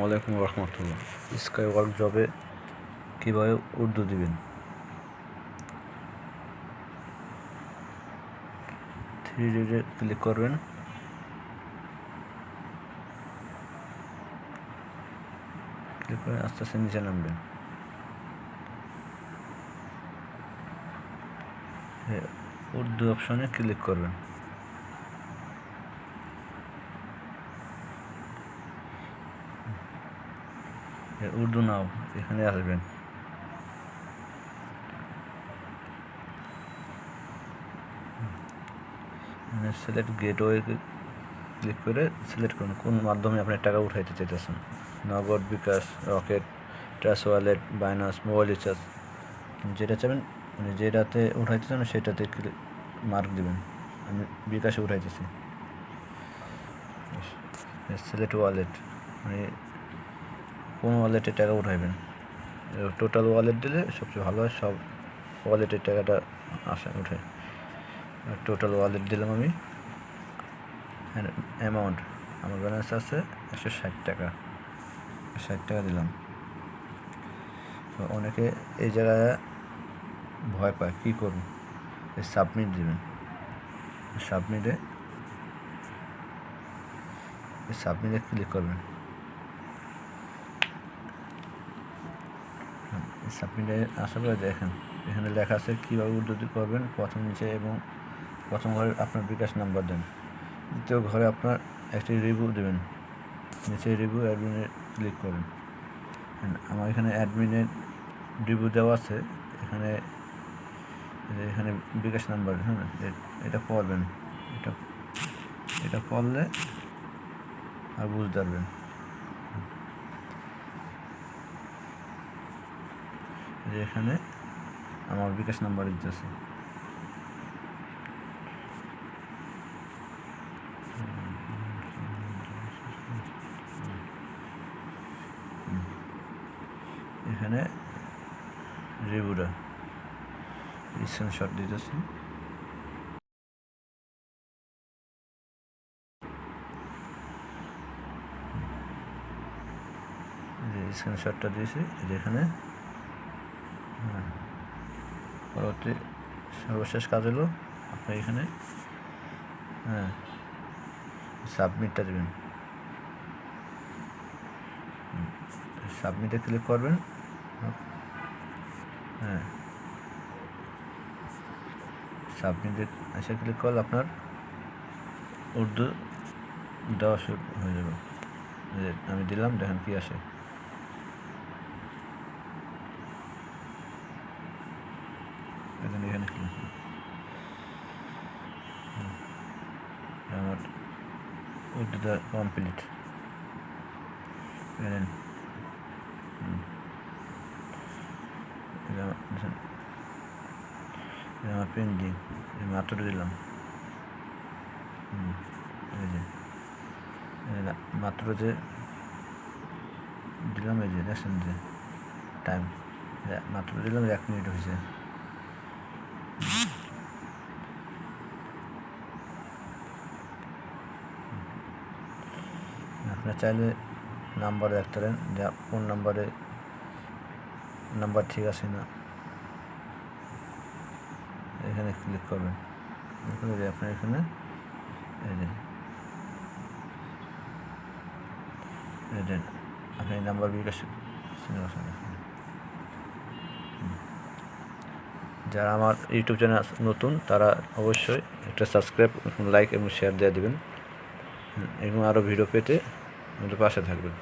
আলাইকুম রহমতুল্লাহ। Sky work জবে কীভাবে উর্দু দিবেন। 3D ক্লিক করবেন। ক্লিক করে আস্তে আস্তে নিচে নামবেন। উর্দু অপশনে ক্লিক করবেন। উর্দু নাও এখানে আসবেন। সিলেক্ট গেটওয়ে ক্লিক করে সিলেক্ট করুন কোন মাধ্যমে আপনি টাকা উঠাইতে চাইতেছেন। Nagad, bKash, Rocket, trust wallet, Binance, mobile recharge, যেটা চাবেন মানে যেটাতে উঠাইতে চান সেটাতে মার্ক দেবেন। আমি বিকাশে উঠাইতেছি। সিলেক্ট ওয়ালেট মানে কোন ওয়ালেটে টাকা উঠাইবেন। টোটাল ওয়ালেট দিলে সবচেয়ে ভালো হয়, সব ওয়ালেটের টাকাটা আসে উঠে। টোটাল ওয়ালেট দিলাম আমি। অ্যামাউন্ট আমার ব্যালেন্স আছে 160 টাকা, 60 টাকা দিলাম। তো অনেকে এই জায়গায় ভয় পায়, কী করুন, সাবমিট দেবেন। সাবমিটে ক্লিক করবেন। সাবমিটে আসার পরে দেখেন এখানে লেখা আছে কীভাবে উর্দু করবেন। প্রথম নিচে এবং প্রথম ঘরে আপনার বিকাশ নাম্বার দেন। দ্বিতীয় ঘরে আপনার একটি রিভিউ দেবেন। নিচে রিভিউ অ্যাডমিনে ক্লিক করুন। আমার এখানে অ্যাডমিনের রিভিউ দেওয়া আছে। এখানে বিকাশ নাম্বার, হ্যাঁ, এটা পড়বেন। এটা পড়লে আর বুঝতে পারবেন। যে এখানে আমার বিকাশ নাম্বার দিতেছে। এখানে রিভিউটা স্ক্রিনশট দিতেছি। যে স্ক্রিনশটটা দিয়েছি যেখানে পরবর্তী সর্বশেষ কাজ হলো আপনি এখানে সাবমিটটা দেবেন। সাবমিটে ক্লিক করবেন। সাবমিটে এসে ক্লিক করলে আপনার উর্দু দেওয়া শুরু হয়ে যাবে। আমি দিলাম, দেখেন কি আসে। এখানে আমার উর্দুটা কমপ্লিট। আমার পেন্ডিং মাত্র দিলাম। এই যে মাত্র যে দিলাম, এই যে দেখছেন যে টাইম মাত্র দিলাম 1 মিনিট হয়েছে। আপনারা চাইলে নাম্বার দেখতে পারেন যে কোন নাম্বার ঠিক আছে না। এখানে ক্লিক করবেন। আপনার এখানে আপনি নাম্বার বিকাশ। যারা আমার ইউটিউব চ্যানেল নতুন তারা অবশ্যই একটা সাবস্ক্রাইব, লাইক এবং শেয়ার দিয়ে দেবেন এবং আরও ভিডিও পেতে আমাদের পাশে থাকবেন।